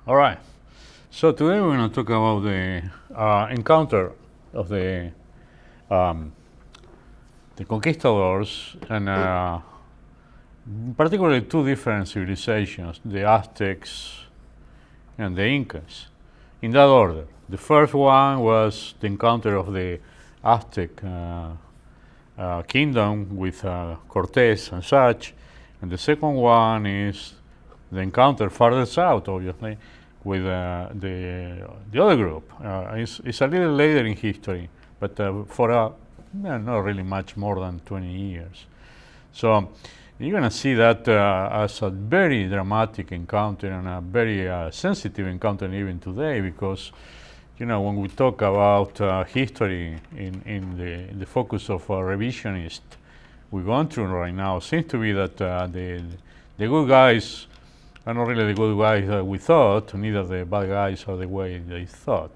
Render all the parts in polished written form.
All right. So today we're going to talk about the encounter of um, the conquistadors and particularly two different civilizations, the Aztecs and the Incas, in that order. The first one was the encounter of the Aztec kingdom with Cortés and such, and the second one is the encounter farther south, obviously, with the other group. It's a little later in history, but for not really much more than 20 years. So you're going to see that as a very dramatic encounter and a very sensitive encounter even today, because when we talk about history in the focus of revisionist we're going through right now, seems to be that the good guys are not really the good guys that we thought, neither the bad guys are the way they thought.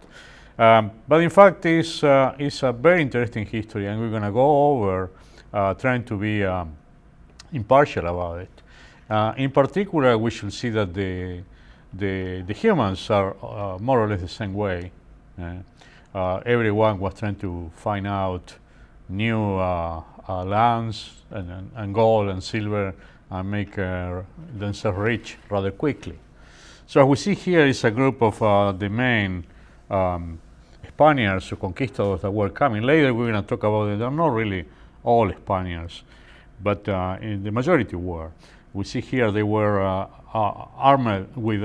But in fact, it's a very interesting history, and we're going to go over trying to be impartial about it. In particular, we should see that the humans are more or less the same way. Everyone was trying to find out new lands and gold and silver and make themselves rich rather quickly. So what we see here is a group of the main Spaniards or conquistadors that were coming. Later we're going to talk about it. They're not really all Spaniards, but the majority were. We see here they were armored with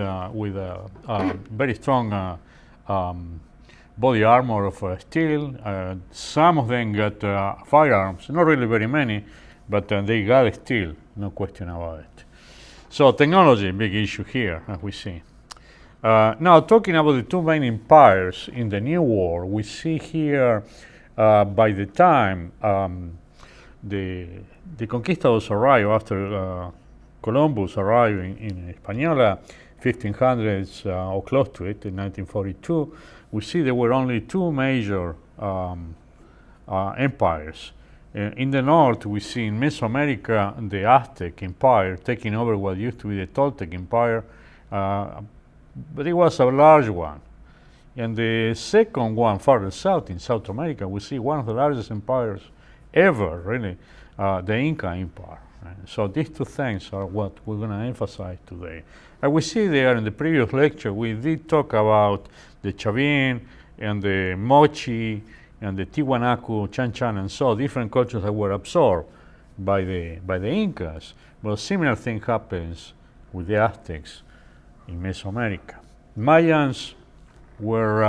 very strong body armor of steel. Some of them got firearms, not really very many, but they got steel, no question about it. So technology, big issue here, as we see. Now, talking about the two main empires in the New World, we see here by the time the conquistadors arrived after Columbus arrived in Hispaniola, 1500s or close to it, in 1942, we see there were only two major empires. In the north, we see in Mesoamerica the Aztec Empire taking over what used to be the Toltec Empire, but it was a large one. And the second one, farther south, in South America, we see one of the largest empires ever, really, the Inca Empire. Right? So these two things are what we're going to emphasize today. And we see there in the previous lecture, we did talk about the Chavin and the Mochi and the Tiwanaku, Chan Chan, and so different cultures that were absorbed by the Incas. Well, similar thing happens with the Aztecs in Mesoamerica. Mayans were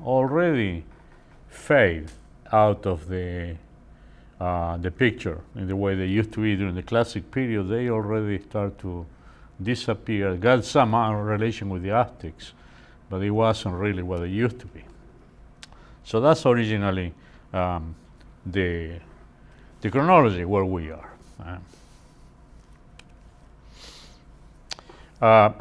already fade out of the picture in the way they used to be during the classic period. They already start to disappear. Got some relation with the Aztecs, but it wasn't really what they used to be. So that's originally the chronology where we are.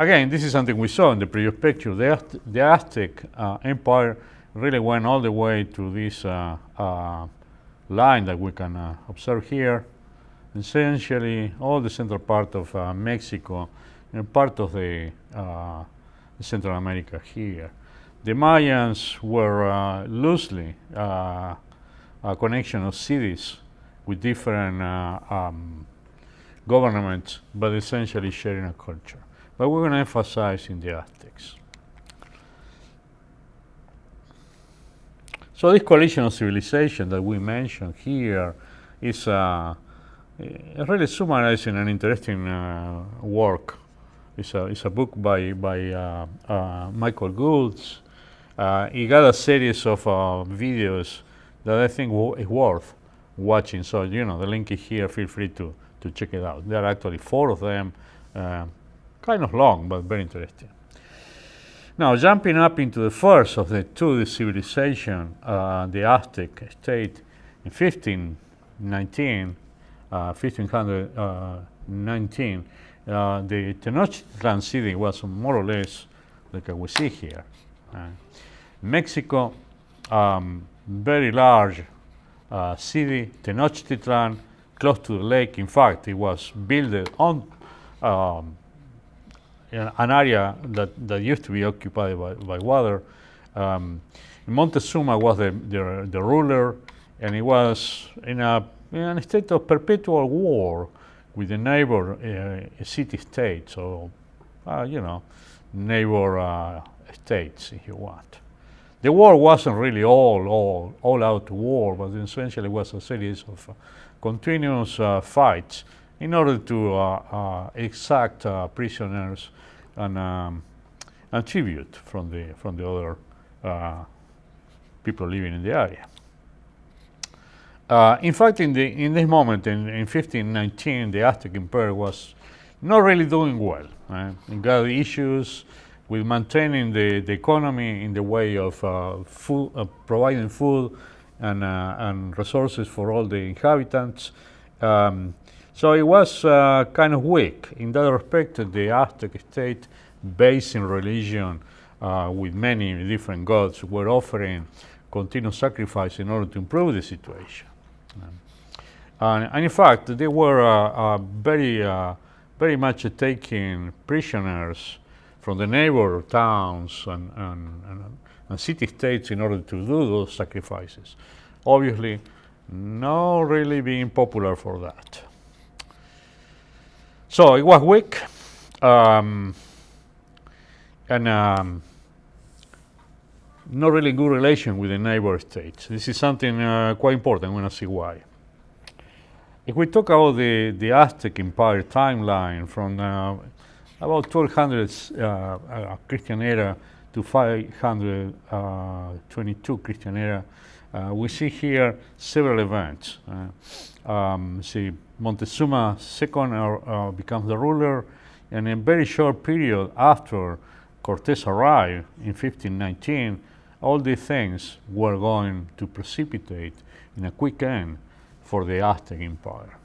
Again, this is something we saw in the previous picture. The Aztec Empire really went all the way to this line that we can observe here. Essentially, all the central part of Mexico and part of the Central America here. The Mayans were loosely a connection of cities with different governments, but essentially sharing a culture. But we're going to emphasize in the Aztecs. So this coalition of civilization that we mentioned here is really summarizing an interesting work. It's a book by Michael Goulds. He got a series of videos that I think is worth watching. So the link is here. Feel free to check it out. There are actually 4 of them, kind of long but very interesting. Now, jumping up into the first of the two civilizations, the Aztec state, in 1519, the Tenochtitlan city was more or less like we see here. Mexico, very large city, Tenochtitlan, close to the lake. In fact, it was built on an area that used to be occupied by water. Montezuma was the ruler, and he was in a state of perpetual war with the neighbor city-state, so neighbor states, if you want. The war wasn't really all-out war, but essentially was a series of continuous fights in order to exact prisoners and tribute from the other people living in the area. In fact, in this moment, in 1519, the Aztec Empire was not really doing well. It got issues with maintaining the economy in the way of providing food and resources for all the inhabitants. So it was kind of weak. In that respect, the Aztec state, based in religion with many different gods, were offering continuous sacrifice in order to improve the situation. And in fact, they were very much taking prisoners from the neighbor towns and city-states in order to do those sacrifices. Obviously, not really being popular for that. So it was weak, and not really good relation with the neighbor states. This is something quite important. I'm going to see why. If we talk about the Aztec Empire timeline from about 1200 Christian era to 522 Christian era, we see here several events. See, Montezuma II becomes the ruler, and in a very short period after Cortés arrived in 1519, all these things were going to precipitate in a quick end for the Aztec Empire.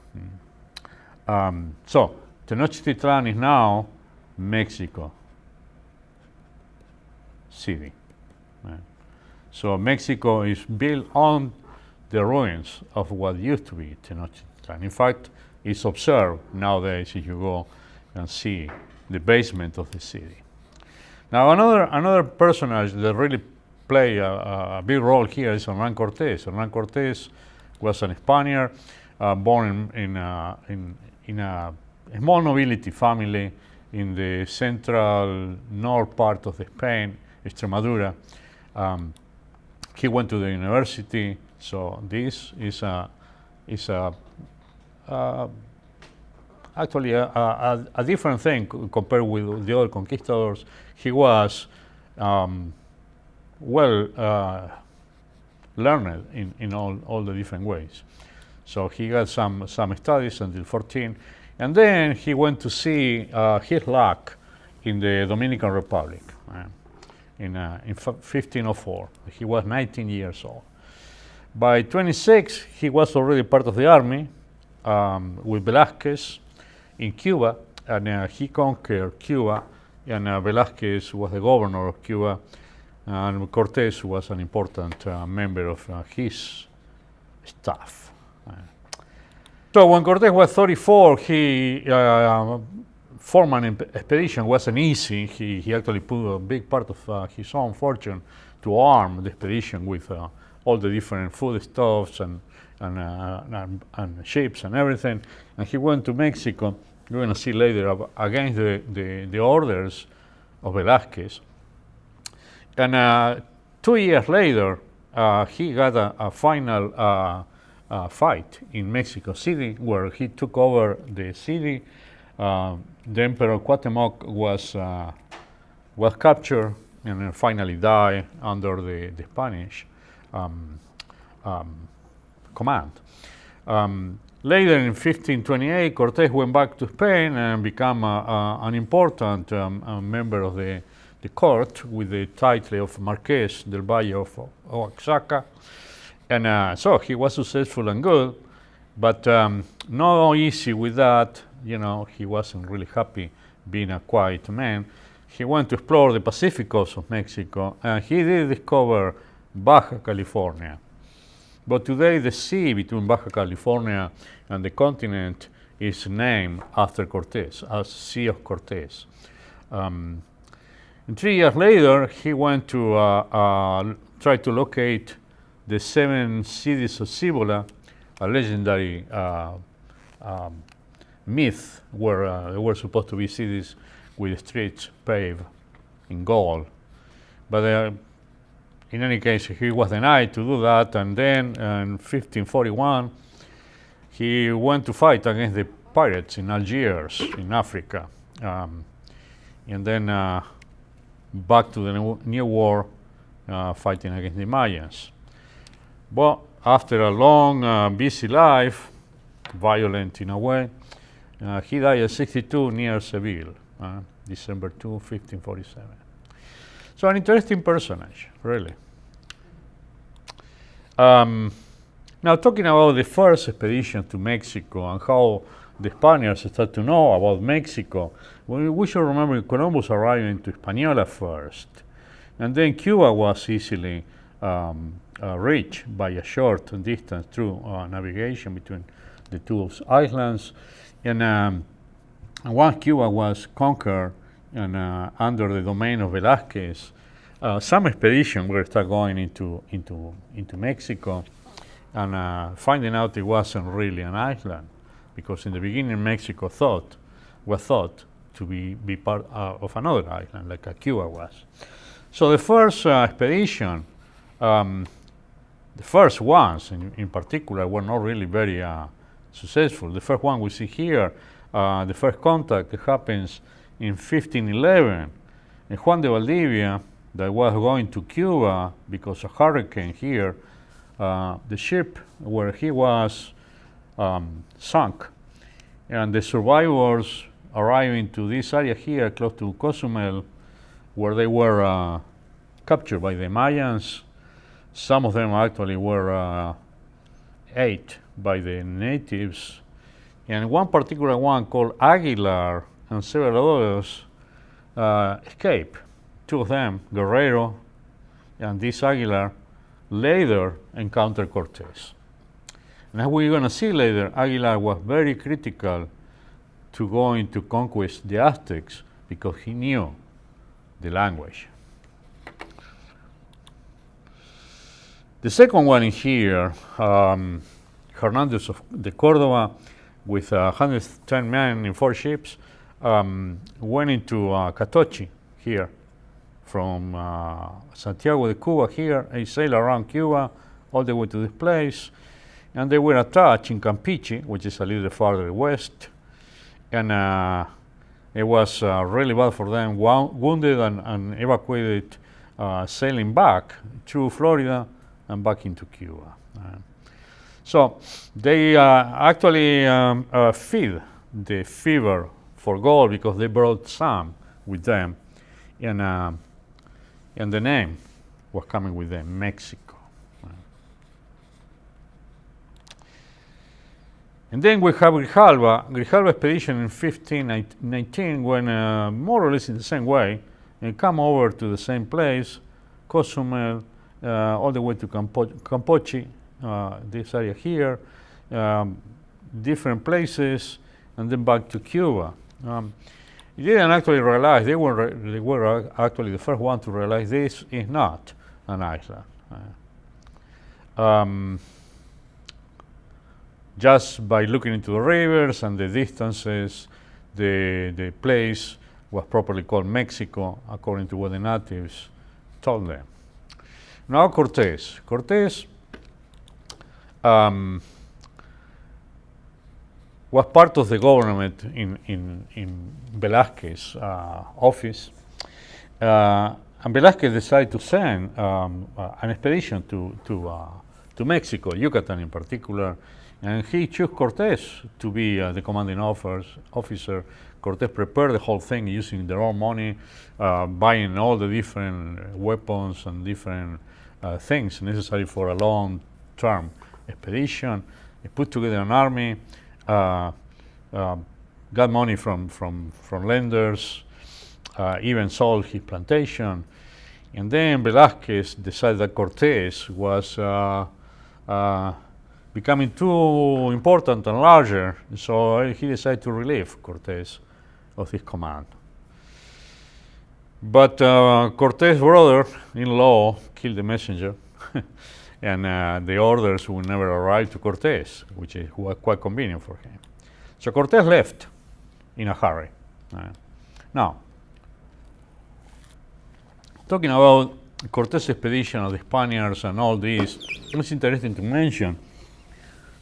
So, Tenochtitlan is now Mexico City. So Mexico is built on the ruins of what used to be Tenochtitlan. In fact, it's observed nowadays if you go and see the basement of the city. Now another personage that really played a big role here is Hernán Cortés. Hernán Cortés was a Spaniard born in a small nobility family in the central north part of Spain, Extremadura. He went to the university, so this is actually a different thing compared with the other conquistadors. He was well learned in all the different ways. So he got some studies until 14, and then he went to see his luck in the Dominican Republic in 1504. He was 19 years old. By 26, he was already part of the army with Velázquez in Cuba, and he conquered Cuba, and Velázquez was the governor of Cuba, and Cortés was an important member of his staff. So when Cortés was 34, he formed an expedition. It wasn't easy. He actually put a big part of his own fortune to arm the expedition with all the different foodstuffs and ships and everything. And he went to Mexico. You're going to see later against the orders of Velázquez. And 2 years later, he got a final fight in Mexico City, where he took over the city. The Emperor Cuauhtemoc was captured and finally died under the Spanish command. Later in 1528, Cortés went back to Spain and became an important member of the court with the title of Marqués del Valle of Oaxaca. And so he was successful and good, but not easy with that. You know, he wasn't really happy being a quiet man. He went to explore the Pacific coast of Mexico, and he did discover Baja California. But today the sea between Baja California and the continent is named after Cortés, as Sea of Cortés. And 3 years later, he went to try to locate the 7 cities of Cibola, a legendary myth where there were supposed to be cities with streets paved in gold. But in any case, he was denied to do that, and then in 1541, he went to fight against the pirates in Algiers, in Africa. And then back to the new war, fighting against the Mayans. But after a long, busy life, violent in a way, he died at 62 near Seville, December 2, 1547. So an interesting personage, really. Now talking about the first expedition to Mexico and how the Spaniards started to know about Mexico, we should remember Columbus arrived into Hispaniola first, and then Cuba was easily reached by a short distance through navigation between the two islands. And once Cuba was conquered and under the domain of Velázquez, some expedition were start going into Mexico, and finding out it wasn't really an island, because in the beginning Mexico was thought to be part of another island, like Cuba was. So the first expedition, the first ones in particular, were not really very successful. The first one we see here, the first contact happens in 1511, and Juan de Valdivia, that was going to Cuba because of a hurricane here, the ship where he was sunk, and the survivors arriving to this area here close to Cozumel, where they were captured by the Mayans. Some of them actually were ate by the natives, and one particular one called Aguilar and several others escaped. 2 of them, Guerrero and this Aguilar, later encountered Cortés. And as we're going to see later, Aguilar was very critical to going to conquest the Aztecs because he knew the language. The second one in here, Hernandez de Cordova, with 110 men in 4 ships, went into Catoche here from Santiago de Cuba here. He sailed around Cuba all the way to this place, and they were attached in Campeche, which is a little farther west, and it was really bad for them, wounded and evacuated, sailing back through Florida and back into Cuba. So they actually feed the fever for gold because they brought some with them, and the name was coming with them, Mexico. And then we have Grijalva expedition in 1519 went more or less in the same way and come over to the same place, Cozumel, all the way to Campeche, this area here, different places, and then back to Cuba. They didn't actually realize, they were actually the first one to realize this is not an island. Just by looking into the rivers and the distances, the place was properly called Mexico, according to what the natives told them. Now Cortés. Cortés was part of the government in Velázquez's office, and Velázquez decided to send an expedition to Mexico, Yucatan in particular, and he chose Cortés to be the commanding officer. Cortés prepared the whole thing using their own money, buying all the different weapons and different things necessary for a long-term expedition. He put together an army, got money from lenders, even sold his plantation, and then Velázquez decided that Cortés was becoming too important and larger, so he decided to relieve Cortés of his command. But Cortés' brother-in-law killed the messenger, and the orders would never arrive to Cortés, which was quite convenient for him. So Cortés left in a hurry. Now, talking about Cortés' expedition of the Spaniards and all this, it's interesting to mention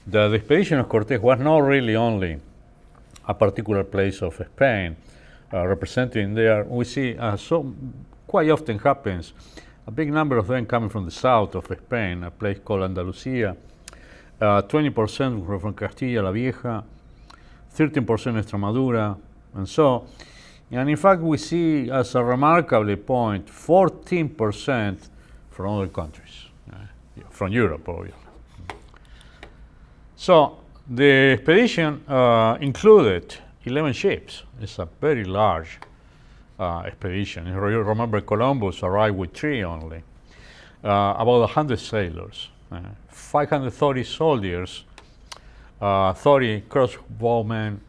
that the expedition of Cortés was not really only a particular place of Spain representing there. We see so quite often happens a big number of them coming from the south of Spain, a place called Andalusia, 20% from Castilla la Vieja, 13% Extremadura, and so. And in fact, we see as a remarkable point 14% from other countries, from Europe, obviously. So the expedition included 11 ships. It's a very large expedition. You remember Columbus arrived with 3 only. About 100 sailors, 530 soldiers, 30 crossbowmen,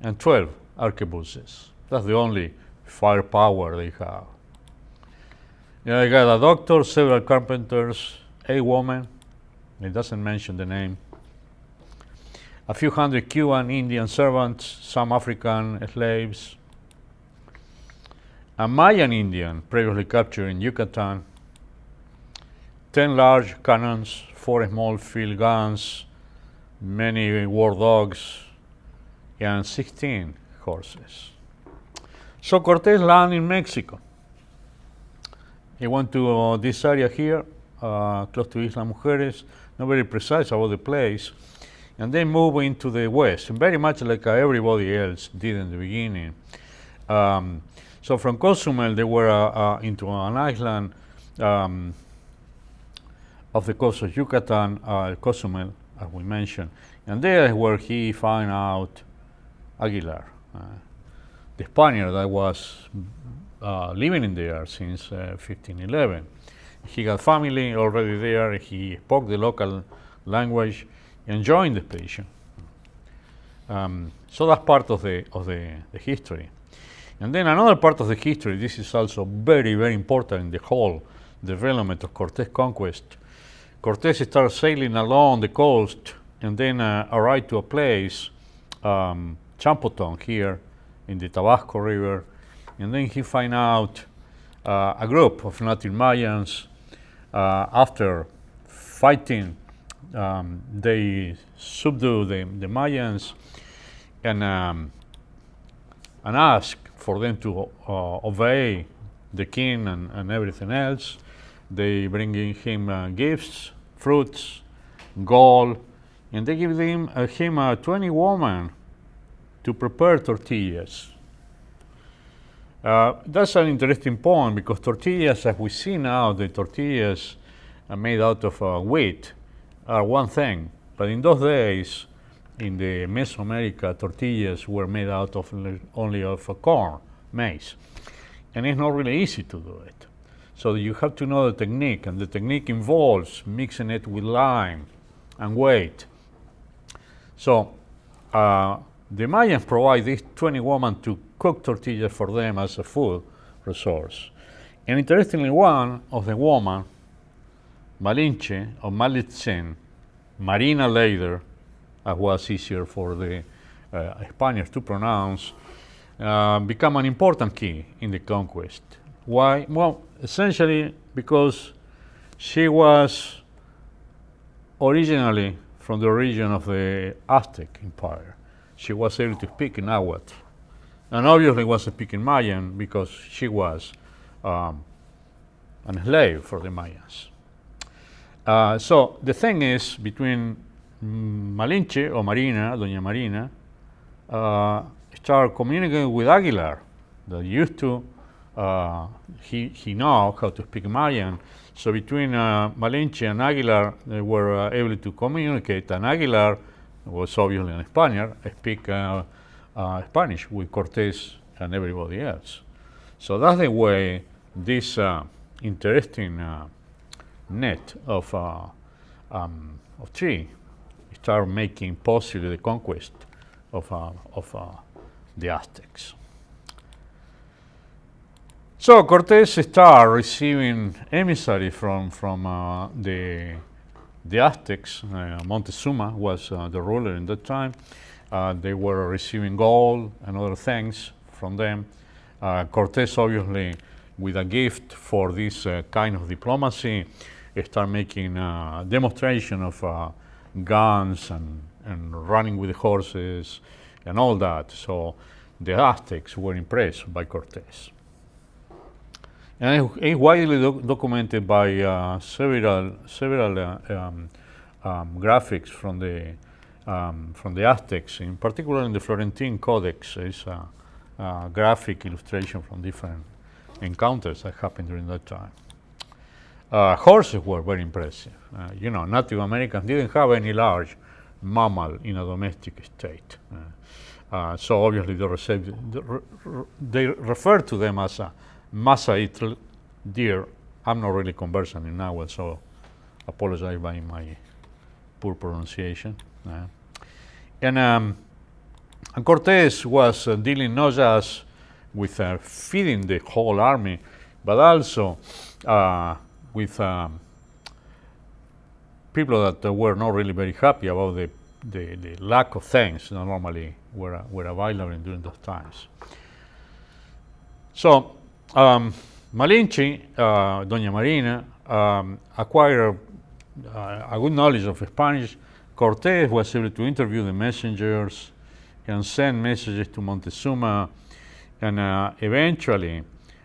and 12 arquebuses. That's the only firepower they have. They got a doctor, several carpenters, 8 women. It doesn't mention the name. A few hundred Cuban Indian servants, some African slaves, a Mayan Indian previously captured in Yucatan, 10 large cannons, 4 small field guns, many war dogs, and 16 horses. So Cortés landed in Mexico. He went to this area here, close to Isla Mujeres, not very precise about the place, and then move into the west, very much like everybody else did in the beginning. So from Cozumel, they were into an island of the coast of Yucatan, Cozumel, as we mentioned, and there is where he found out Aguilar, the Spaniard that was living in there since 1511. He got family already there. He spoke the local language and joined the expedition. So that's part of the history. And then another part of the history, this is also very, very important in the whole development of Cortés' conquest. Cortés started sailing along the coast and then arrived to a place, Champoton here in the Tabasco River, and then he find out a group of native Mayans. After fighting, they subdue the Mayans and ask for them to obey the king and everything else. They bring him gifts, fruits, gold, and they give him 20 women to prepare tortillas. That's an interesting point because tortillas, as we see now, the tortillas are made out of wheat are one thing, but in those days, in the Mesoamerica, tortillas were made out of only of corn, maize, and it's not really easy to do it. So you have to know the technique, and the technique involves mixing it with lime and weight. So the Mayans provide these 20 women to cook tortillas for them as a food resource. And interestingly, one of the women, Malinche or Malitzin, Marina later, as was easier for the Spaniards to pronounce, become an important key in the conquest. Why? Well, essentially because she was originally from the region of the Aztec Empire. She was able to speak Nahuatl, and obviously was speaking Mayan because she was a slave for the Mayans. So the thing is, between Malinche or Marina, Doña Marina, started communicating with Aguilar, that used to, he know how to speak Mayan. So between Malinche and Aguilar, they were able to communicate, and Aguilar was obviously a Spaniard, speak Spanish with Cortés and everybody else. So that's the way this interesting net of tree start making possible the conquest of the Aztecs. So Cortés started receiving emissaries from the Aztecs. Montezuma was the ruler in that time. They were receiving gold and other things from them. Cortés, obviously, with a gift for this kind of diplomacy, started making demonstration of guns and running with the horses and all that. So the Aztecs were impressed by Cortés. And it's widely documented by several graphics from the Aztecs, in particular in the Florentine Codex. Is a graphic illustration from different encounters that happened during that time. Horses were very impressive. Native Americans didn't have any large mammal in a domestic state. So obviously they refer to them as a Masaitl deer. I'm not really conversant in Nahuatl, so apologize by my poor pronunciation. And Cortés was dealing not just with feeding the whole army, but also with people that were not really very happy about the lack of things that normally were available during those times. So Malinche, Doña Marina, acquired a good knowledge of Spanish. Cortés was able to interview the messengers and send messages to Montezuma, and eventually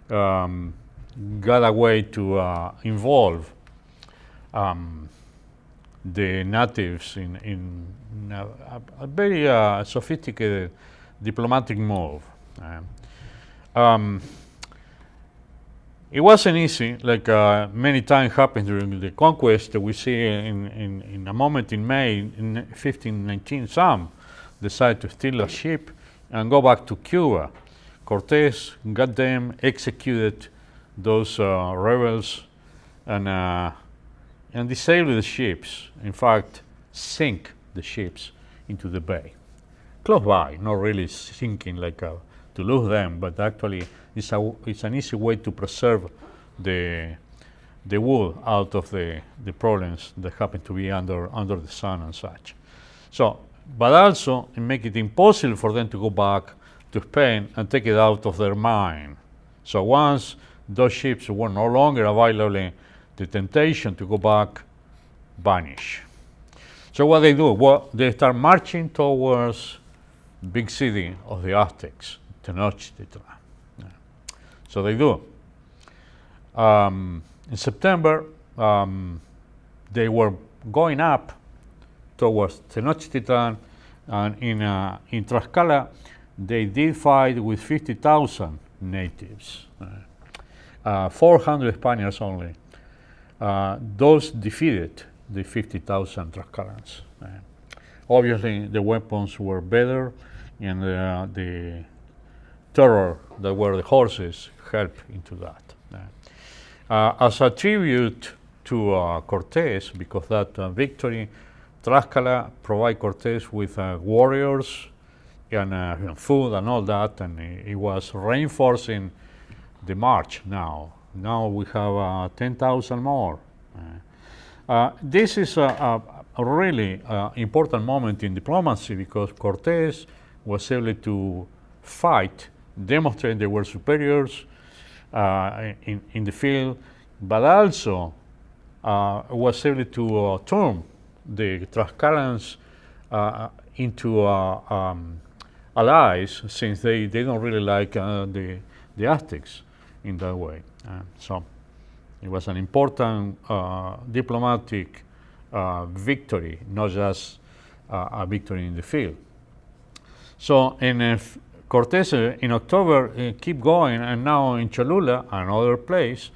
got a way to involve the natives in a very sophisticated diplomatic move. It wasn't easy, like many times happened during the conquest. We see in a moment in May in 1519, some decided to steal a ship and go back to Cuba. Cortés got them, executed those rebels, and disabled the ships. In fact, sink the ships into the bay, close by, not really sinking like to lose them, but actually it's an easy way to preserve the wood out of the problems that happen to be under the sun and such. So, but also it make it impossible for them to go back to Spain and take it out of their mind. So once those ships were no longer available, the temptation to go back vanished. So what they do? Well, they start marching towards big city of the Aztecs, Tenochtitlan. So they do. In September, they were going up towards Tenochtitlan, and in Tlaxcala, they did fight with 50,000 natives, 400 Spaniards only. Those defeated the 50,000 Tlaxcalans. Obviously, the weapons were better, and the terror that were the horses helped into that. As a tribute to Cortés, because that victory, Tlaxcala provided Cortés with warriors and food and all that, and it was reinforcing the march now. Now we have 10,000 more. This is a really important moment in diplomacy, because Cortés was able to fight, demonstrate they were superiors in the field, but also was able to turn the Tlaxcalans into allies, since they don't really like the Aztecs in that way. So it was an important diplomatic victory, not just a victory in the field. So in Cortés in October keep going, and now in Cholula, another place,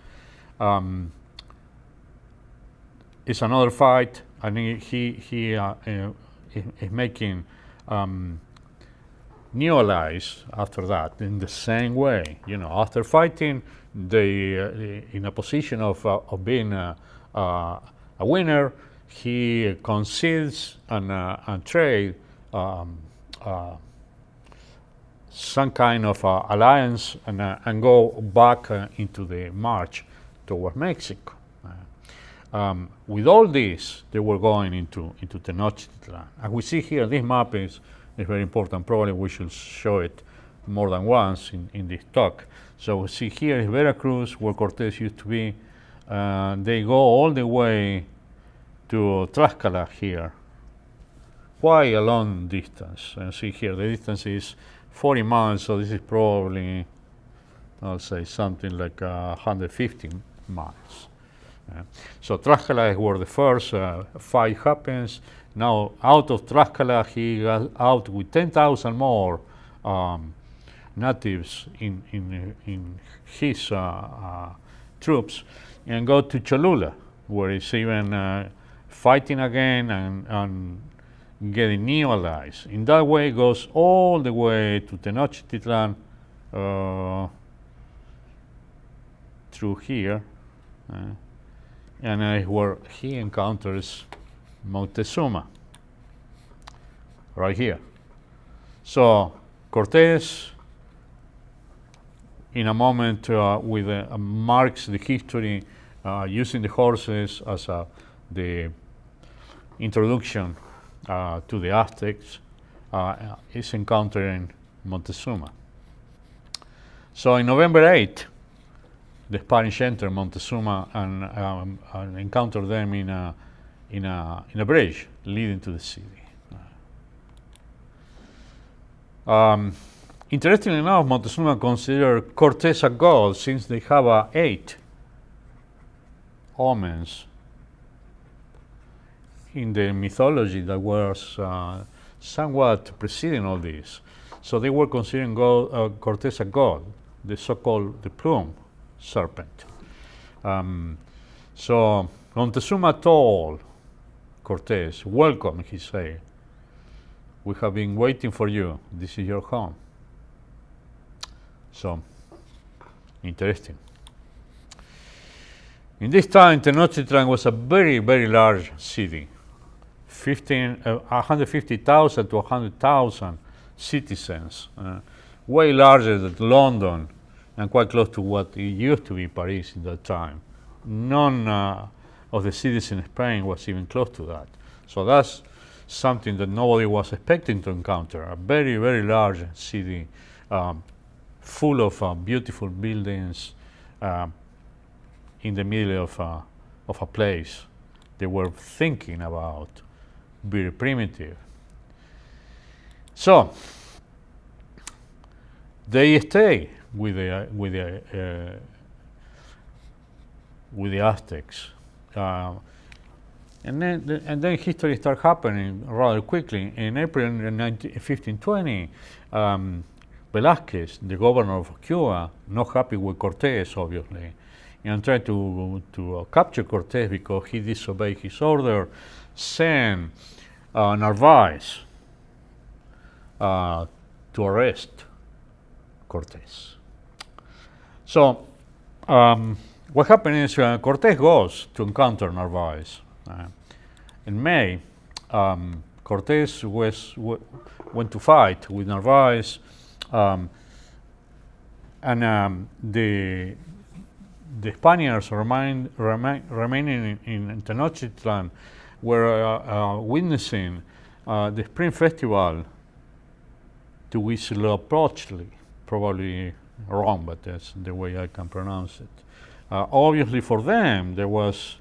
it's another fight, and he is making new allies after that in the same way. After fighting, they in a position of being a winner, he concedes and trade some kind of alliance and go back into the march toward Mexico. With all this, they were going into Tenochtitlan. As we see here, this map is very important. Probably we should show it more than once in this talk. So we see here is Veracruz, where Cortés used to be. They go all the way to Tlaxcala here. Quite a long distance. And see here, the distance is 40 miles, so this is probably, I'll say, something like 150 miles. So Tlaxcala is where the first fight happens. Now, out of Tlaxcala, he got out with 10,000 more natives in his troops, and go to Cholula, where he's even fighting again and getting new allies. In that way, goes all the way to Tenochtitlan through here, and where he encounters Moctezuma, right here. So Cortés, in a moment, marks the history using the horses as the introduction to the Aztecs, is encountering Montezuma. So in November 8th, the Spanish enter Montezuma and encounter them in a bridge leading to the city. Interestingly enough, Montezuma considered Cortés a god, since they have 8 omens in the mythology that was somewhat preceding all this. So they were considering Cortés a god, the so-called the plume serpent. So Montezuma told Cortés, "Welcome," he said. "We have been waiting for you. This is your home." So, interesting. In this time, Tenochtitlan was a very, very large city. 150,000 to 100,000 citizens, way larger than London, and quite close to what it used to be Paris in that time. None of the cities in Spain was even close to that. So that's something that nobody was expecting to encounter, a very, very large city, full of beautiful buildings in the middle of a place they were thinking about, very primitive. So they stay with the Aztecs, and then history started happening rather quickly. In April 1520, Velázquez, the governor of Cuba, not happy with Cortés, obviously, and tried to capture Cortés because he disobeyed his order, sent Narvaez to arrest Cortés. So what happened is Cortés goes to encounter Narvaez. In May, Cortés went to fight with Narvaez, and the Spaniards remaining in Tenochtitlan were witnessing the spring festival to Huitzilopochtli, probably wrong, but that's the way I can pronounce it. Obviously for them there was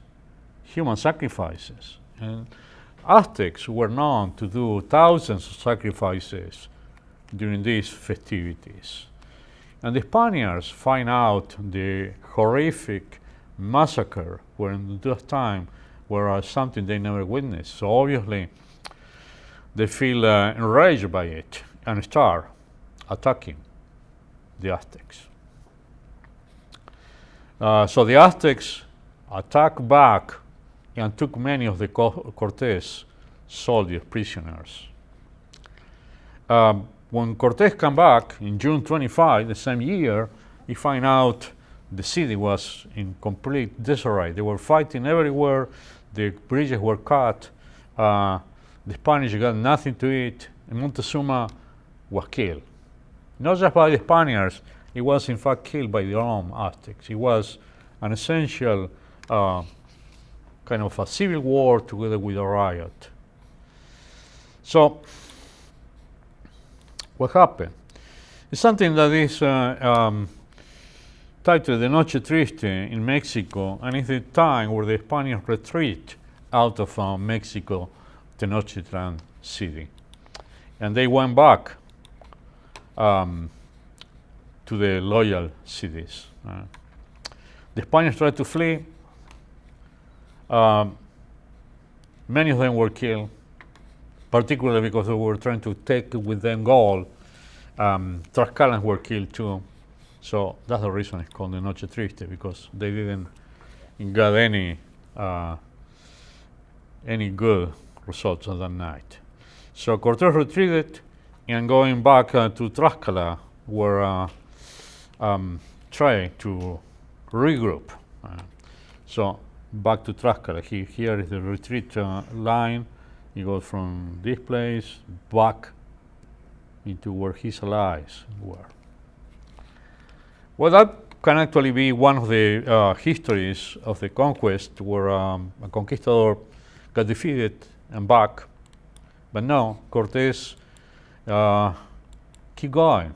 human sacrifices, and Aztecs were known to do thousands of sacrifices during these festivities. And the Spaniards find out the horrific massacre where in that time were something they never witnessed. So obviously they feel enraged by it and start attacking the Aztecs. So the Aztecs attacked back and took many of the Cortés soldiers prisoners. When Cortés came back in June 25, the same year, he found out the city was in complete disarray. They were fighting everywhere. The bridges were cut. The Spanish got nothing to eat, and Montezuma was killed not just by the Spaniards. It was in fact killed by their own Aztecs. It was an essential kind of a civil war together with a riot. So, what happened? It's something that is titled the Noche Triste in Mexico, and it's the time where the Spaniards retreat out of Mexico, Tenochtitlan city. And they went back to the loyal cities. The Spaniards tried to flee. Many of them were killed, particularly because they were trying to take with them gold. Tlaxcalans were killed too. So that's the reason it's called the Noche Triste, because they didn't get any good results on that night. So Cortés retreated, and going back to Tlaxcala, were trying to regroup. So back to Tlaxcala. Here is the retreat line. He goes from this place back into where his allies were. Well, that can actually be one of the histories of the conquest, where a conquistador got defeated and back. But no, Cortés keep going.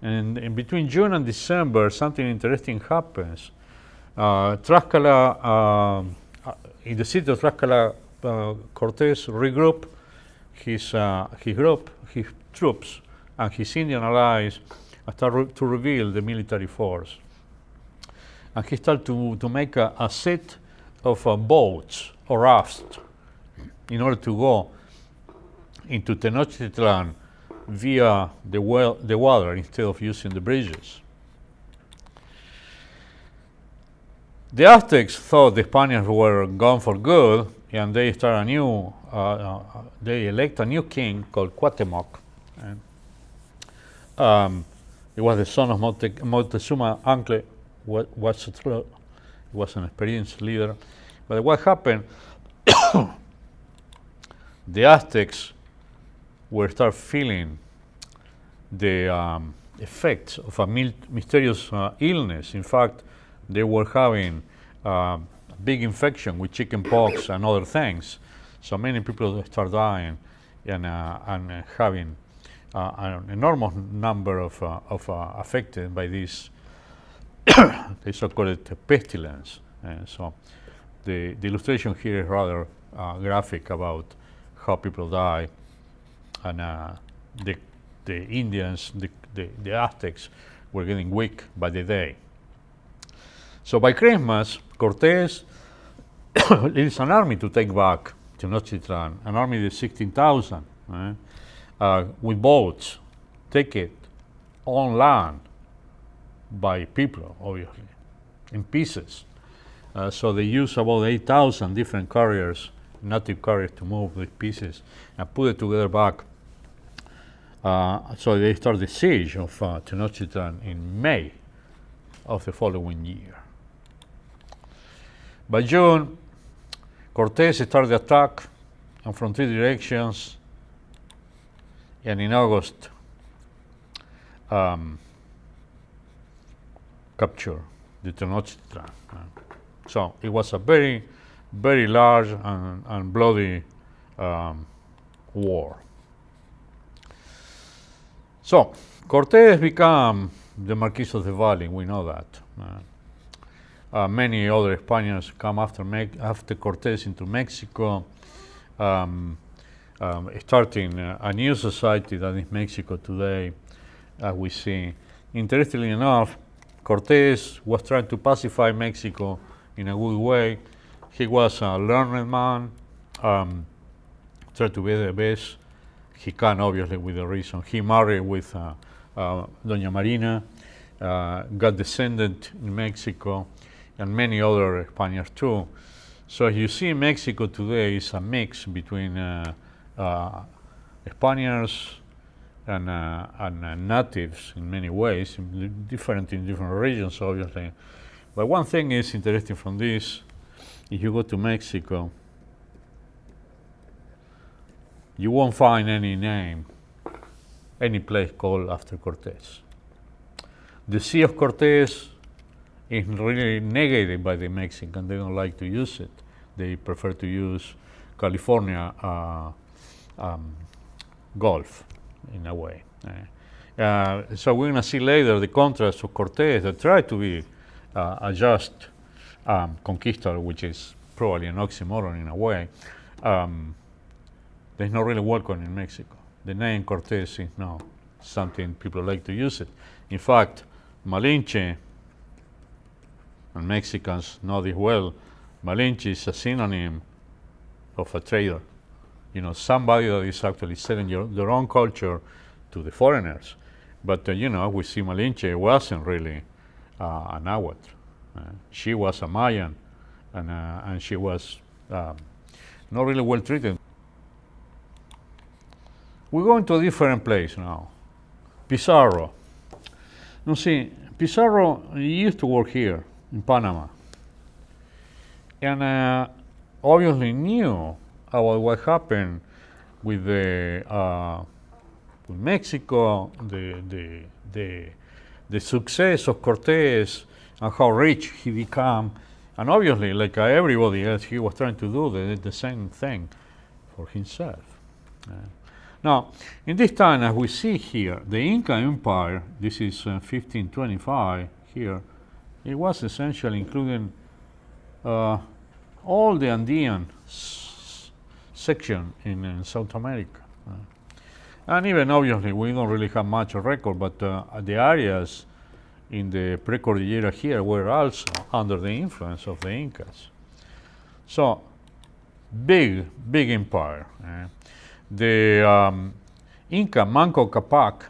And in between June and December, something interesting happens. Tlaxcala, in the city of Tlaxcala, Cortés regrouped his troops and his Indian allies and started to reveal the military force. And he started to make a set of boats or rafts in order to go into Tenochtitlan via the water instead of using the bridges. The Aztecs thought the Spaniards were gone for good, and they start they elect a new king called Cuauhtemoc. He was the son of Moctezuma uncle, was an experienced leader. But what happened, the Aztecs will start feeling the effects of a mysterious illness. In fact, they were having big infection with chicken pox and other things. So many people start dying and having an enormous number of affected by this the so-called pestilence. So the illustration here is rather graphic about how people die, and the Indians, the Aztecs, were getting weak by the day. So by Christmas, Cortés leads an army to take back Tenochtitlan, an army of 16,000, with boats, take it on land by people, obviously, in pieces. So they use about 8,000 different carriers, native carriers, to move the pieces and put it together back. So they start the siege of Tenochtitlan in May of the following year. By June, Cortés started the attack and from 3 directions, and in August, capture the Tenochtitlan. So it was a very, very large and bloody war. So Cortés became the Marquis of the Valley. We know that. Many other Spaniards come after Cortés into Mexico, starting a new society that is Mexico today, as we see. Interestingly enough, Cortés was trying to pacify Mexico in a good way. He was a learned man, tried to be the best he can, obviously, with the reason. He married with Doña Marina, got descended in Mexico, and many other Spaniards too. So you see Mexico today is a mix between Spaniards and natives in many ways, different in different regions, obviously. But one thing is interesting from this: if you go to Mexico, you won't find any name any place called after Cortés. The Sea of Cortés is really negated by the Mexicans. They don't like to use it. They prefer to use California Gulf in a way. So we're going to see later the contrast of Cortés that tried to be a just conquistador, which is probably an oxymoron in a way. There's not really welcome in Mexico. The name Cortés is not something people like to use it. In fact, Malinche, and Mexicans know this well, Malinche is a synonym of a trader. You know, somebody that is actually selling their own culture to the foreigners. But you know, we see Malinche wasn't really a Nahuatl. She was a Mayan, and she was not really well treated. We're going to a different place now. Pizarro. You see, Pizarro used to work here in Panama, and obviously knew about what happened with with Mexico, the success of Cortés, and how rich he became, and obviously, like everybody else, he was trying to do the same thing for himself. Now, in this time, as we see here, the Inca Empire, this is 1525 here, it was essentially including all the Andean section in South America. And even obviously, we don't really have much record, but the areas in the Precordillera here were also under the influence of the Incas. So, big empire. The Inca Manco Capac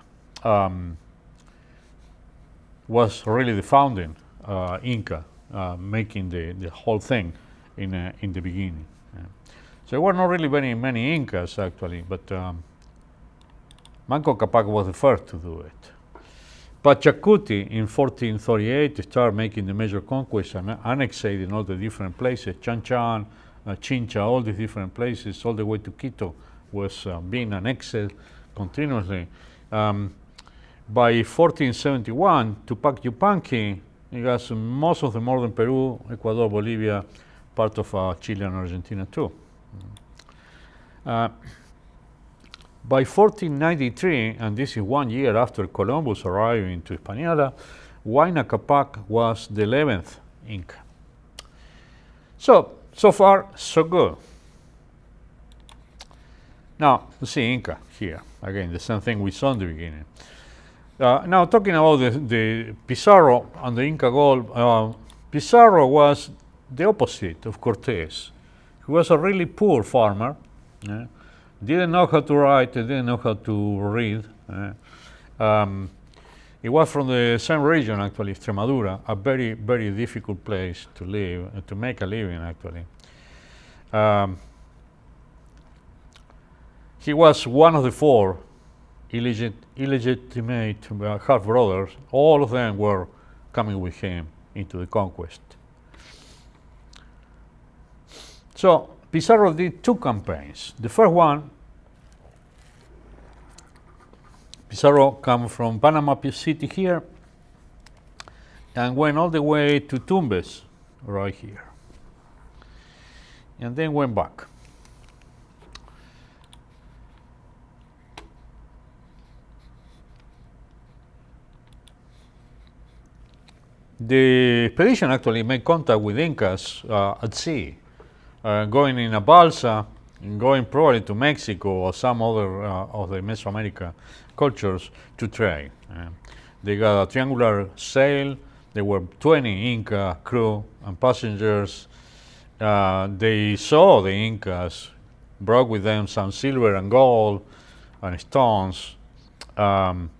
was really the founding Inca, making the whole thing in the beginning. So there were not really very many Incas actually, but Manco Capac was the first to do it. Pachacuti in 1438 started making the major conquest and annexating all the different places, Chan Chan, Chincha, all these different places, all the way to Quito was being annexed continuously. By 1471, Tupac Yupanqui, it has most of the northern Peru, Ecuador, Bolivia, part of Chile and Argentina too. By 1493, and this is 1 year after Columbus arriving into Hispaniola, Huayna Capac was the 11th Inca. So far, so good. Now, let's see Inca here. Again, the same thing we saw in the beginning. Now, talking about the Pizarro and the Inca gold, Pizarro was the opposite of Cortés. He was a really poor farmer. Didn't know how to write, didn't know how to read. It was from the same region, actually, Extremadura, a very, very difficult place to live, to make a living, actually. He was one of the four illegitimate half-brothers. All of them were coming with him into the conquest. So Pizarro did two campaigns. The first one, Pizarro came from Panama City here and went all the way to Tumbes, right here, and then went back. The expedition actually made contact with Incas at sea, going in a balsa, and going probably to Mexico or some other of the Mesoamerica cultures to trade. They got a triangular sail. There were 20 Inca crew and passengers. They saw the Incas, brought with them some silver and gold and stones. And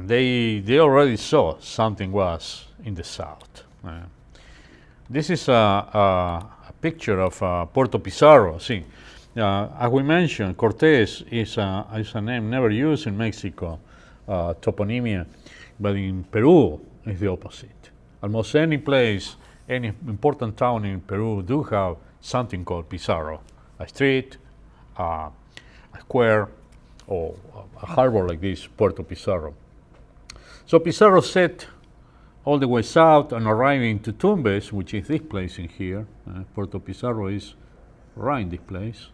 they already saw something was in the south. This is a picture of Puerto Pizarro. See, as we mentioned, Cortés is a name never used in Mexico, toponymia, but in Peru is the opposite. Almost any place, any important town in Peru do have something called Pizarro, a street, a square, or a harbor like this, Puerto Pizarro. So Pizarro set all the way south and arriving to Tumbes, which is this place in here. Puerto Pizarro is right in this place.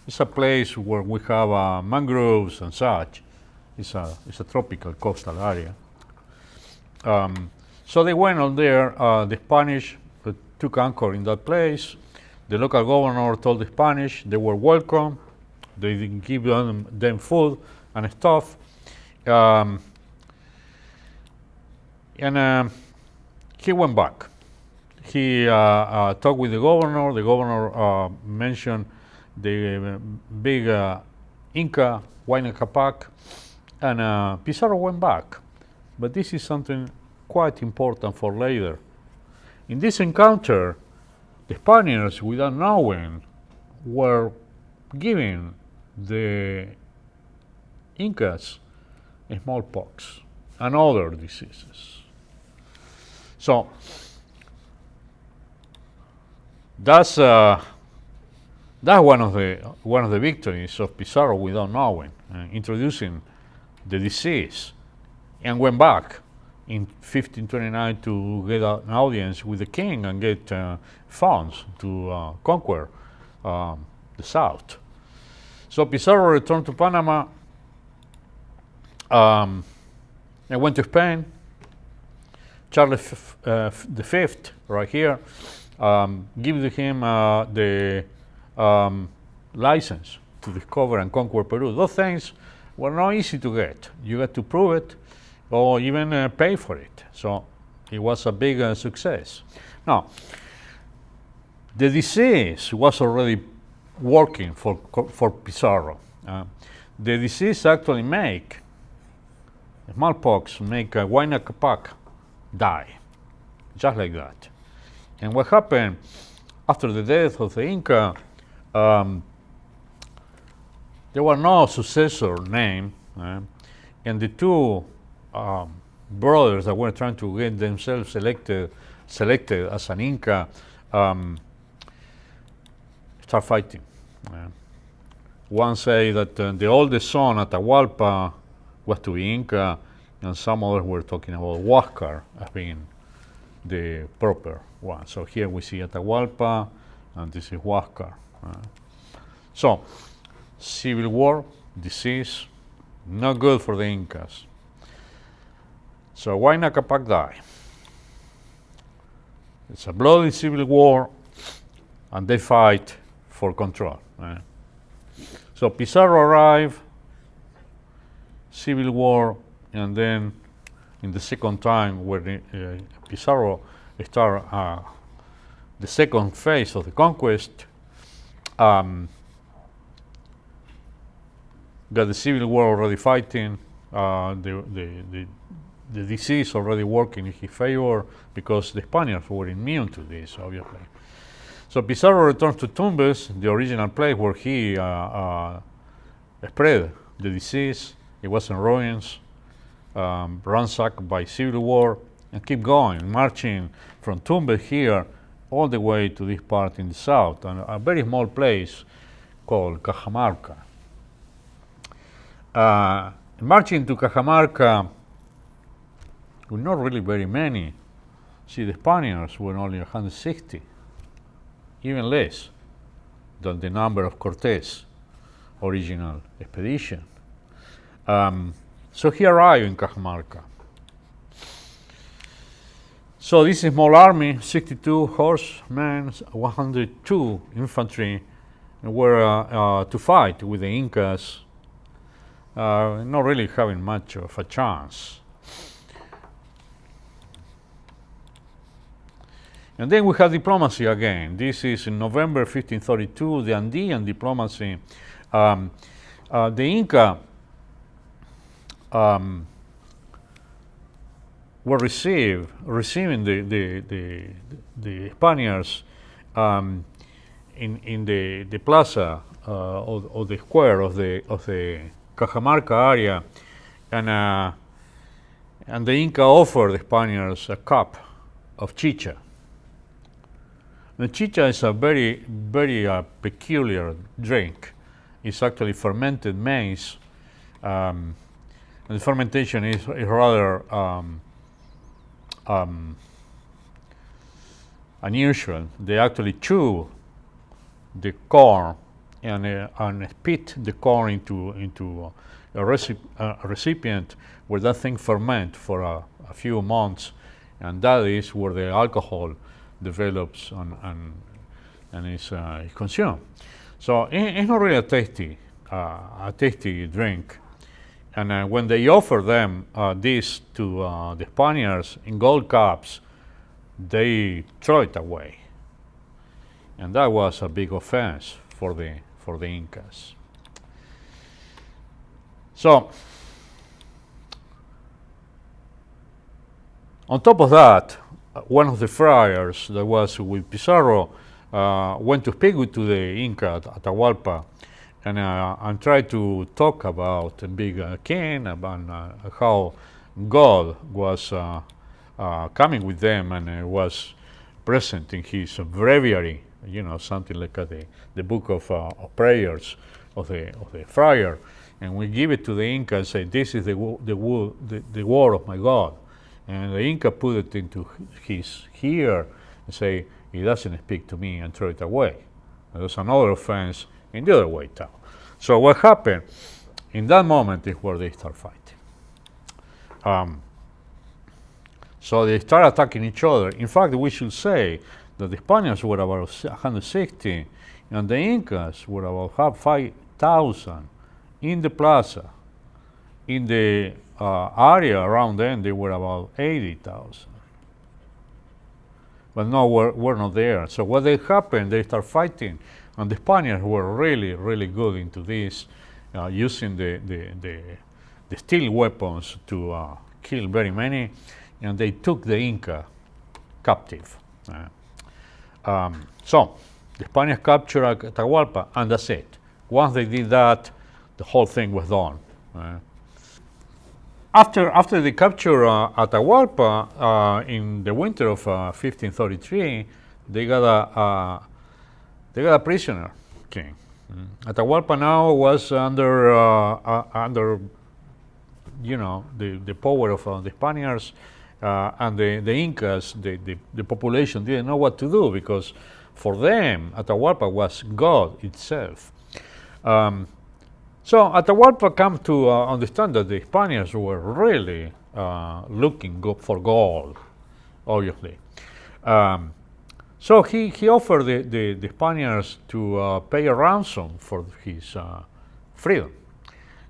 It's a place where we have mangroves and such. It's a tropical coastal area. So they went on there. The Spanish took anchor in that place. The local governor told the Spanish they were welcome. They didn't give them food and stuff. And he went back. He talked with the governor. The governor mentioned the big Inca Huayna Capac, and Pizarro went back. But this is something quite important for later. In this encounter, the Spaniards, without knowing, were giving the Incas smallpox and other diseases. So that's one of the victories of Pizarro without knowing, introducing the disease, and went back in 1529 to get an audience with the king and get funds to conquer the south. So Pizarro returned to Panama and went to Spain. Charles V, right here, gave him the license to discover and conquer Peru. Those things were not easy to get. You had to prove it or even pay for it. So it was a big success. Now, the disease was already working for Pizarro. The disease actually smallpox make Huayna Capac die, just like that. And what happened after the death of the Inca, there was no successor name, and the two brothers that were trying to get themselves selected as an Inca start fighting. One say that the oldest son, Atahualpa, was to be Inca, and some others were talking about Huáscar as being the proper one. So here we see Atahualpa, and this is Huáscar. So, civil war, disease, not good for the Incas. So Huayna Capac died. It's a bloody civil war, and they fight for control. So Pizarro arrived, civil war, and then in the second time where Pizarro started the second phase of the conquest, got the civil war already fighting, the disease already working in his favor because the Spaniards were immune to this, obviously. So Pizarro returned to Tumbes, the original place where he spread the disease. It was in ruins, ransacked by civil war, and keep going, marching from Tumbes here all the way to this part in the south, and a very small place called Cajamarca. Marching to Cajamarca with not really very many. See, the Spaniards were only 160, even less than the number of Cortés' original expedition. So he arrived in Cajamarca. So this small army, 62 horsemen, 102 infantry, were to fight with the Incas, not really having much of a chance. And then we have diplomacy again. This is in November 1532, the Andean diplomacy. The Inca were receiving the Spaniards in the plaza or the square of the Cajamarca area, and the Inca offered the Spaniards a cup of chicha. The chicha is a very, very peculiar drink. is actually fermented maize, and the fermentation is rather unusual. They actually chew the corn and spit the corn into a recipient where that thing ferment for a few months, and that is where the alcohol develops and is consumed. So it's not really a tasty drink. And when they offer them this to the Spaniards in gold cups, they throw it away, and that was a big offense for the Incas. So, on top of that, one of the friars that was with Pizarro went to speak to the Inca at Atahualpa and tried to talk about the big king, about how God was coming with them and was present in his breviary, something like the book of prayers of the friar. And we give it to the Inca and say, this is the word of my God. And the Inca put it into his ear and say, he doesn't speak to me, and throw it away. And there's another offense in the other way down. So what happened in that moment is where they start fighting. So they start attacking each other. In fact, we should say that the Spaniards were about 160 and the Incas were about 5,000 in the plaza. In the area around them, they were about 80,000. But no, we're not there. So what they happened, they start fighting, and the Spaniards were really, really good into this, using the steel weapons to kill very many, and they took the Inca captive. So the Spaniards captured Atahualpa, and that's it. Once they did that, the whole thing was done. After they captured Atahualpa in the winter of 1533, they got a prisoner king. Atahualpa now was under the power of the Spaniards, and the Incas. The population didn't know what to do, because for them Atahualpa was God itself. So Atahualpa came to understand that the Spaniards were really looking for gold, obviously. So he offered the Spaniards to pay a ransom for his freedom,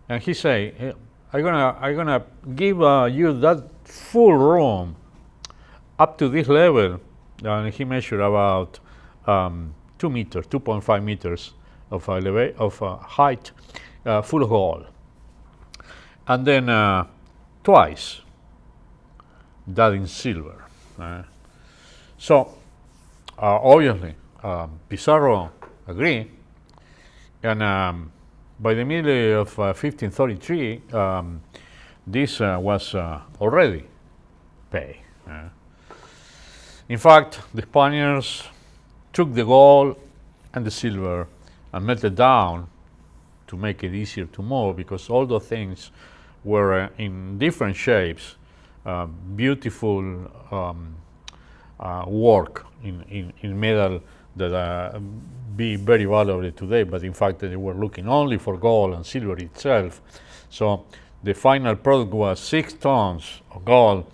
and he said, "I'm gonna give you that full room up to this level," and he measured about 2 meters, 2.5 meters of height. Full of gold, and then twice that in silver. So obviously Pizarro agreed, and by the middle of 1533 this was already paid. In fact, the Spaniards took the gold and the silver and melted down to make it easier to move, because all the things were in different shapes, beautiful work in metal that be very valuable today, but in fact they were looking only for gold and silver itself. So the final product was 6 tons of gold,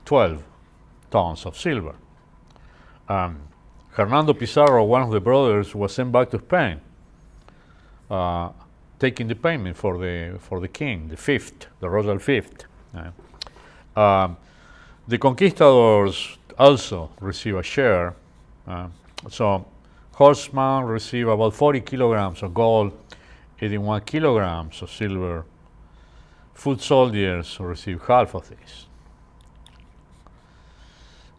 12 tons of silver. Hernando Pizarro, one of the brothers, was sent back to Spain, taking the payment for the king, the royal fifth. The conquistadors also receive a share. So horsemen receive about 40 kilograms of gold, 81 kilograms of silver. Foot soldiers receive half of this.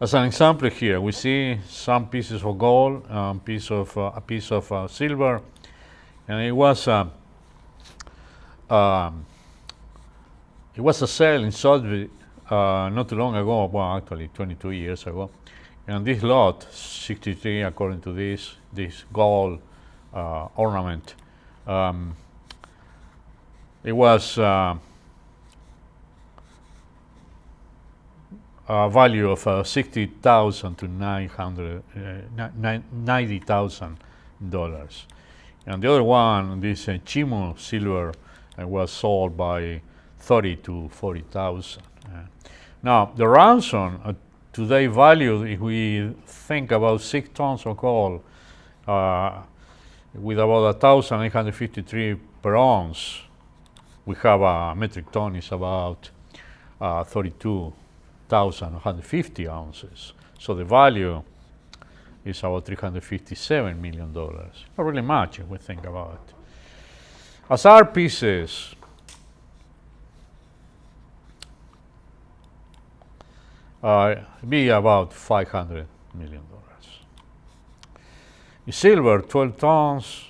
As an example here, we see some pieces of gold, a piece of silver, and it was a sale in Sotheby not too long ago, well, actually 22 years ago, and this lot, 63, according to this gold ornament, it was a value of 60,000 to $90,000. And the other one, this Chimu silver, was sold by 30 to 40,000. Now the ransom today valued, if we think about 6 tons of gold, with about 1,853 per ounce, we have a metric ton is about 32,150 ounces. So the value is about $357 million. Not really much if we think about it. As art pieces, be about $500 million. In silver, 12 tons,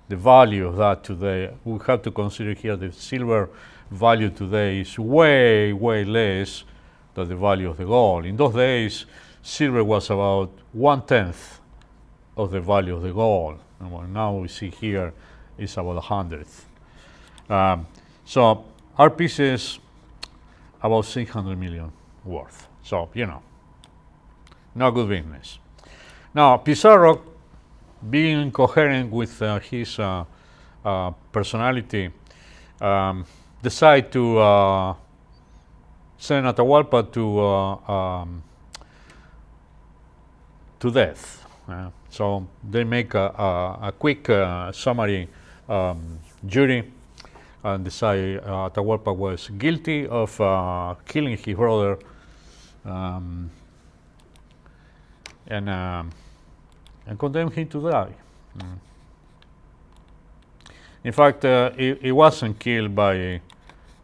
the value of that today, we have to consider here the silver value today is way, way less than the value of the gold. In those days, silver was about 1/10 of the value of the gold. And now we see here is about 100th. So our pieces about 600 million worth. So, you know, no good business. Now, Pizarro, being coherent with his personality, decided to send Atahualpa to death. So they make a quick summary jury and decide Atahualpa was guilty of killing his brother and condemn him to die. In fact, it wasn't killed by,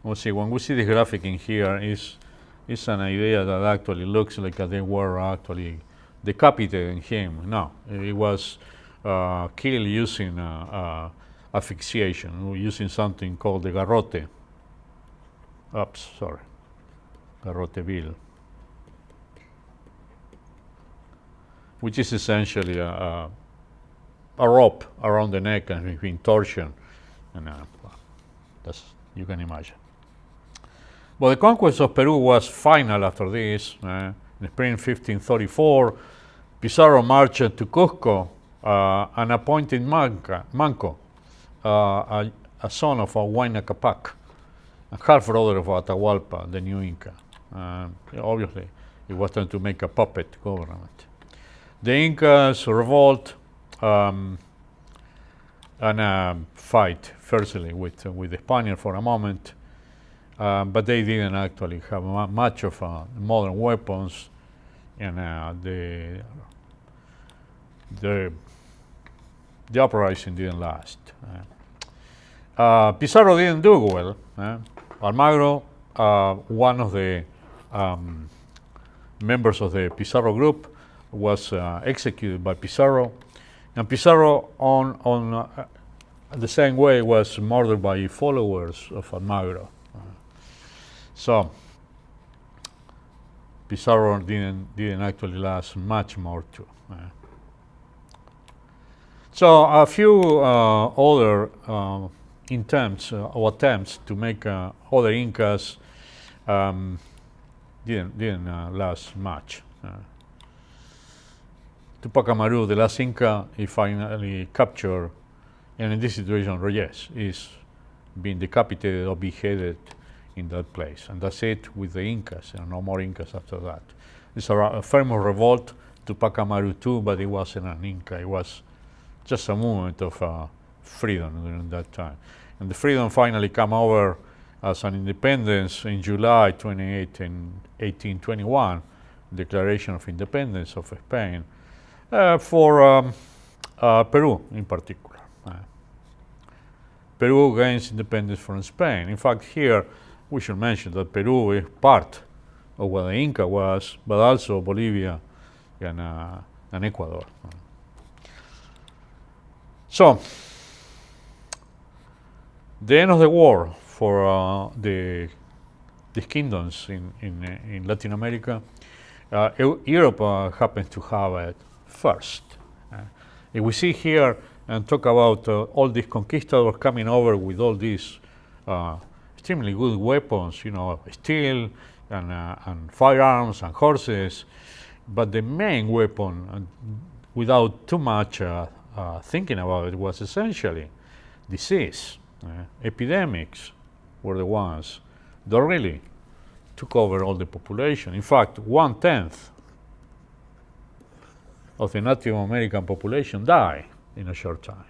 let's see, when we see the graphic in here, it's an idea that actually looks like they were actually decapitating him. No, it was killed using asphyxiation, using something called the garrote. Garrote bill, which is essentially a rope around the neck and between torsion, and that's, you can imagine. Well, the conquest of Peru was final after this. In spring 1534, Pizarro marched to Cusco and appointed Manco, a son of a Huayna Capac, a half-brother of Atahualpa, the new Inca. Obviously, he was trying to make a puppet government. The Incas revolt and fight fiercely with the Spaniards for a moment, but they didn't actually have much of modern weapons, and the uprising didn't last. Pizarro didn't do well. Almagro, one of the members of the Pizarro group, was executed by Pizarro, and Pizarro on the same way was murdered by followers of Almagro. So Pizarro didn't actually last much more too. So a few other attempts to make other Incas didn't last much. Tupac Amaru, the last Inca, he finally captured, and in this situation, Reyes is being decapitated or beheaded in that place, and that's it with the Incas. There are no more Incas after that. It's a famous revolt, Tupac Amaru too, but it wasn't an Inca. It was just a movement of freedom during that time, and the freedom finally came over as an independence in July 28, 1821, Declaration of Independence of Spain. For Peru in particular. Peru gains independence from Spain. In fact, here we should mention that Peru is part of what the Inca was, but also Bolivia and Ecuador. So, the end of the war for these kingdoms in Latin America, Europe happens to have it first. If we see here and talk about all these conquistadors coming over with all these extremely good weapons, you know, steel and firearms and horses. But the main weapon, without too much thinking about it, was essentially disease. Epidemics were the ones that really took over all the population. In fact, 1/10 of the Native American population died in a short time.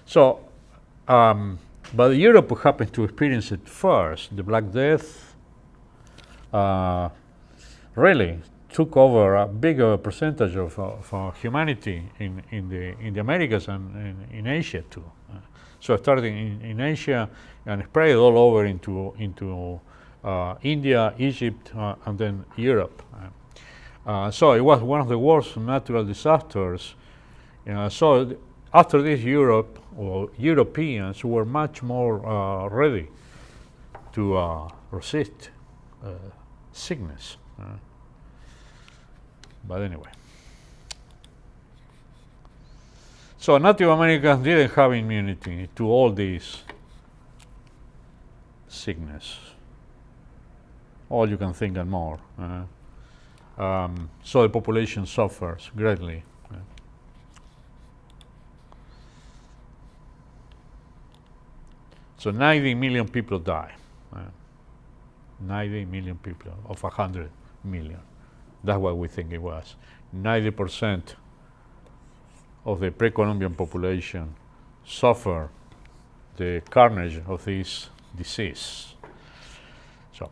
So, but Europe happened to experience it first. The Black Death really took over a bigger percentage of humanity in the Americas and in Asia too. So it started in Asia and spread all over into India, Egypt, and then Europe. So it was one of the worst natural disasters. So after this, Europe or Europeans were much more ready to resist sickness. But anyway. So Native Americans didn't have immunity to all these sickness. All you can think and more. So the population suffers greatly. So 90 million people die. 90 million people of 100 million. That's what we think it was. 90% of the pre-Columbian population suffer the carnage of this disease. So,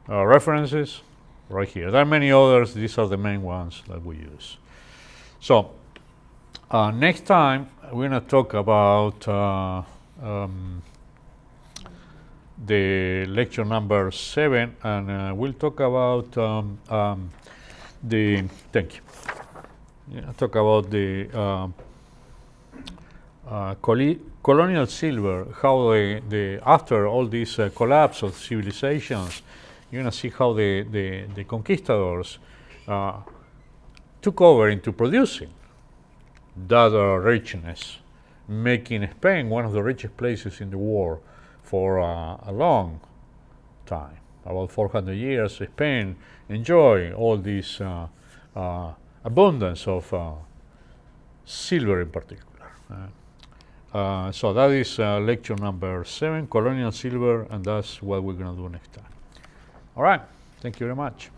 references right here. There are many others. These are the main ones that we use. So, next time we're going to talk about the lecture number 7, and we'll talk about talk about the colonial silver, how after all this collapse of civilizations, you're going to see how the conquistadors took over into producing that richness, making Spain one of the richest places in the world for a long time. About 400 years, Spain enjoyed all this abundance of silver in particular. So that is lecture number 7, colonial silver, and that's what we're going to do next time. All right, thank you very much.